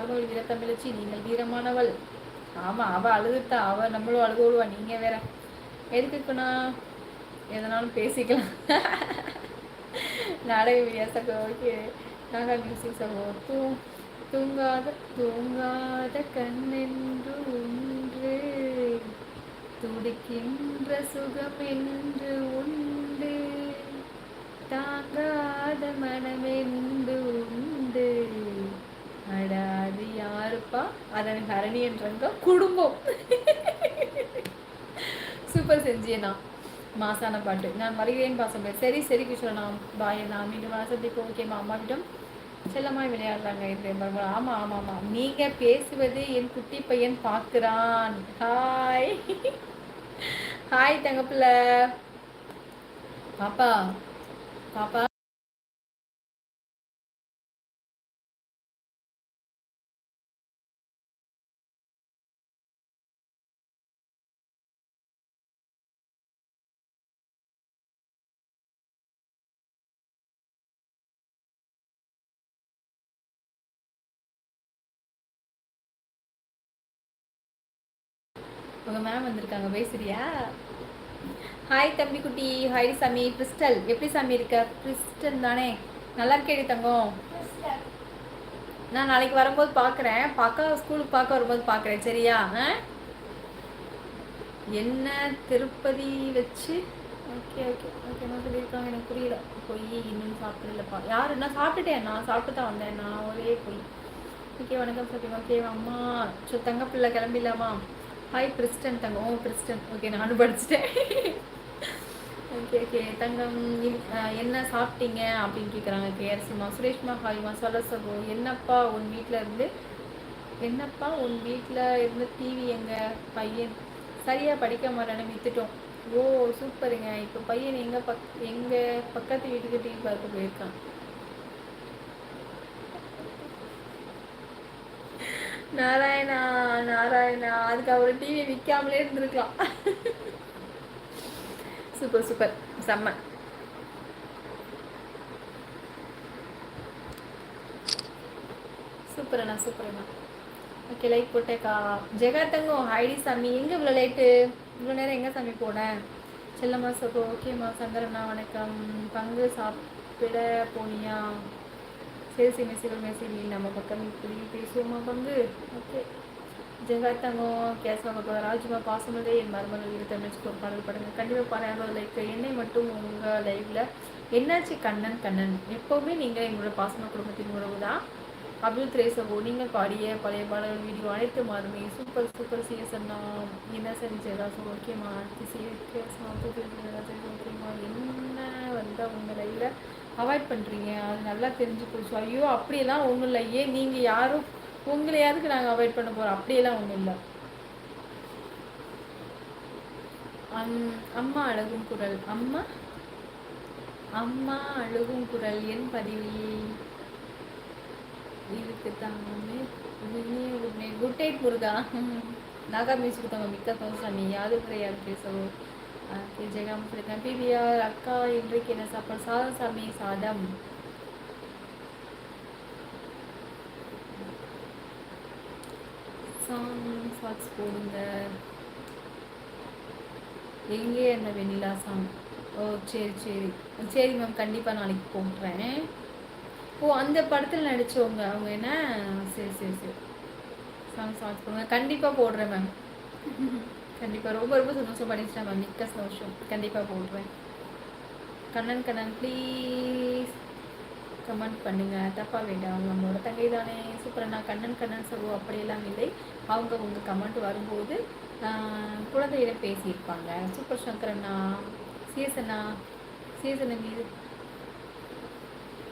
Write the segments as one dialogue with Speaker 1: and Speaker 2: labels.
Speaker 1: மருமகள் வீர தமிழச்சி, நீங்கள் வீரமானவள். ஆமாம், அவள் அழுதுட்டா, அவள் நம்மளும் அழுக விடுவா. நீங்கள் வேற எதுக்குண்ணா, எதனாலும் பேசிக்கலாம். நாடக வீடியோ சகோ, ஓகே. நாங்கள் மியூசிக் சகோ. தூங்காத தூங்காத கண்ணென்று ஒன்று, துடிக்கின்ற சுகம் என்று உண்டு, தாங்காத மனமென்று உண்டு. அடாது யாருப்பா, அதன் ஹரணி என்றங்க குடும்பம். சூப்பர் செஞ்சியண்ணா, மாசான பாட்டு. நான் வருகிறேன் பாசம். சரி சரி கிஷோர், நான் பாய். நான் மீண்டும் சந்திப்போம். ஓகேம்மா. அம்மாவிடம் செல்லமாய் விளையாடுறாங்க இது. ஆமா ஆமா ஆமா, நீங்க பேசுவது என் குட்டி பையன் பார்க்கிறான். ஹாய். ஹாய் தங்கப்பிள்ள. பாப்பா பாப்பா, உங்க மேம் வந்திருக்காங்க, பேசுறியா? ஹாய் தம்பி குட்டி. ஹாய் சாமி. கிறிஸ்டல், எப்படி சாமி இருக்க? கிறிஸ்டல் தானே? நல்லா இருக்கேடி தங்கம். நான் நாளைக்கு வரும்போது பார்க்குறேன். ஸ்கூலுக்கு பார்க்க வரும்போது பார்க்குறேன், சரியா? என்ன திருப்பதி வச்சு? ஓகே ஓகே ஓகே, என்ன சொல்லியிருக்காங்க எனக்கு புரியல. பொய் இன்னும் சாப்பிடலப்பா. யார்? நான் சாப்பிட்டுட்டேன், நான் சாப்பிட்டு தான் வந்தேன். நான் ஒரே பொய். ஓகே, வணக்கம் சொல்லுங்க. ஓகே அம்மா. தங்க பிள்ளை கிளம்பிடலாமா? ஹாய் பிரிஸ்டன் தங்கம். ஓ பிரிஸ்டன், ஓகே, நானும் படிச்சுட்டேன். ஓகே ஓகே தங்கம். என்ன சாப்பிட்டீங்க அப்படின்னு கேட்குறாங்க கேஆர்சிமா. சுரேஷ்மா ஹாய்மா. சொல்ல சகோ. என்னப்பா உன் வீட்டில் இருந்து டிவி எங்கள் பையன் சரியாக படிக்க மாட்டேன்னு வித்துட்டோம். ஓ சூப்பருங்க. இப்போ பையன் எங்கள் பக்கத்து வீட்டுக்கு டிவி பார்க்க போயிருக்கான். நாராயணா நாராயணா, அதுக்கு அவர் டிவி விற்காமலே இருந்திருக்கலாம். சூப்பர் சூப்பர், செம்ம. சூப்பர்ண்ணா சூப்பர்ண்ணா. Okay, like போட்டேக்கா. ஜெகாத்தங்கம் ஹைடி சாமி. எங்கே இவ்வளோ லைட்டு, இவ்வளோ நேரம் எங்கே சாமி போனேன்? செல்லம்மா சகோ. ஓகேம்மா. சங்கரண்ணா வணக்கம். பங்கு சாப்பிட போனியா? சரி மெசேஜ் நம்ம பக்கம் இப்படி பேசுவோமா பங்கு? ஓகே. ஜெகாத்தங்கம் கேசவா பக்கம். ராஜுமா பாசமதே என் மருமகள் வீடு தமிழ்ச்சி ஒரு பாடல் படுங்க. கண்டிப்பாக பாருங்க. லைக் என்னை மட்டும் உங்கள் லைவில் என்னாச்சு கண்ணன் எப்போவுமே நீங்கள் எங்களோட பாசம குடும்பத்தின் உறவு தான். அப்துல் திரேசகோ, நீங்கள் பாடிய பழைய பாடல் வீடியோ அனைத்து மாறுமே சூப்பர் சூப்பர். சிஎஸ்என்னா என்ன செஞ்சதா? ஸோ ஓகேம்மா. ஓகேம்மா. என்ன உங்கள் லைவில் அவாய்ட் பண்ணுறீங்க, அது நல்லா தெரிஞ்சு போச்சு. ஐயோ அப்படியெல்லாம் ஒன்றும் இல்லை. ஏன் நீங்கள் யாரும் உங்களை யாருக்கு நாங்கள் அவாய்ட் பண்ண போகிறோம்? அப்படியெல்லாம் ஒன்றும் இல்லை. அம்மா அழகும் குரல். அம்மா அழுகும் குரல் என் பதிவில் இருக்குதாங்க. குட் நைட் முருகா. நாகா மியூசிக் தாங்க. மிக்க தோசாமி யாரு கிடையாது பேசவும். ஜெயகாம் சொல்லியிருக்கேன். பிவிஆர் அக்கா இன்றைக்கு என்ன சாப்பாடு? சாதம் சாமி, சாதம். சாக்ஸ் போடுங்க. எங்கே என்ன வெண்ணிலா சாங்? ஓ சரி மேம், கண்டிப்பாக நாளைக்கு போட்டுறேன். ஓ அந்த படத்தில் நடித்தவங்க அவங்க என்ன? சரி சாங்ஸ் போடுங்க, கண்டிப்பாக போடுறேன் மேம். கண்டிப்பாக ரொம்ப சந்தோஷம் பண்ணிச்சிட்டேன் மேம். மிக்க சந்தோஷம், கண்டிப்பாக போடுறேன். கண்ணன் ப்ளீஸ் கமெண்ட் பண்ணுங்க, தப்பா வேண்டாம். நம்மளோட தங்கை தானே. சூப்பர். நான் கண்ணன் சகோ அப்படியெல்லாம் இல்லை. அவங்க உங்கள் கமெண்ட் வரும்போது குழந்தையிடம் பேசியிருப்பாங்க. சூப்பர் சங்கரண்ணா. சிஎஸ்அண்ணா மீது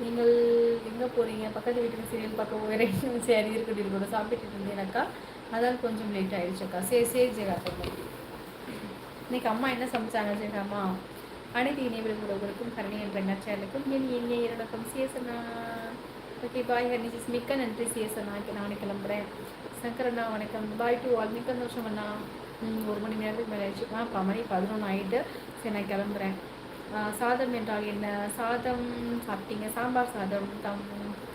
Speaker 1: நீங்கள் எங்கே போகிறீங்க? பக்கத்து வீட்டுக்கு சீரியல் பார்க்க போகிறேன். சரி இருக்கட்டும் சாப்பிட்டு இருந்தேனாக்கா, அதான் கொஞ்சம் லேட் ஆகிடுச்சுக்கா. சரி ஜெகாத்தம்மா. இன்னைக்கு அம்மா என்ன சமைச்சாங்க ஜெகாமா? அனைத்து இணையவிட உறவுகளுக்கும் ஹரணி என்ற சேனலுக்கும் என் இணைய வணக்கம். சிஎஸ்அண்ணா. Okay bye Harini sis. மிக்க நன்றி சிஎஸ்அண்ணா. நானே கிளம்புறேன். சங்கரண்ணா வணக்கம். Bye to all. மிக்க சந்தோஷம் அண்ணா. 1 மணி நேரத்துக்கு மேலே ஆயிடுச்சு. மணி 11 ஆகிட்டு. சரி நான் கிளம்புறேன். சாதம் என்றால் என்ன? சாதம் சாப்பிட்டீங்க? சாம்பார் சாதம்,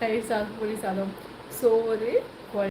Speaker 1: தயிர் சாதம், புளி சாதம், சோறு,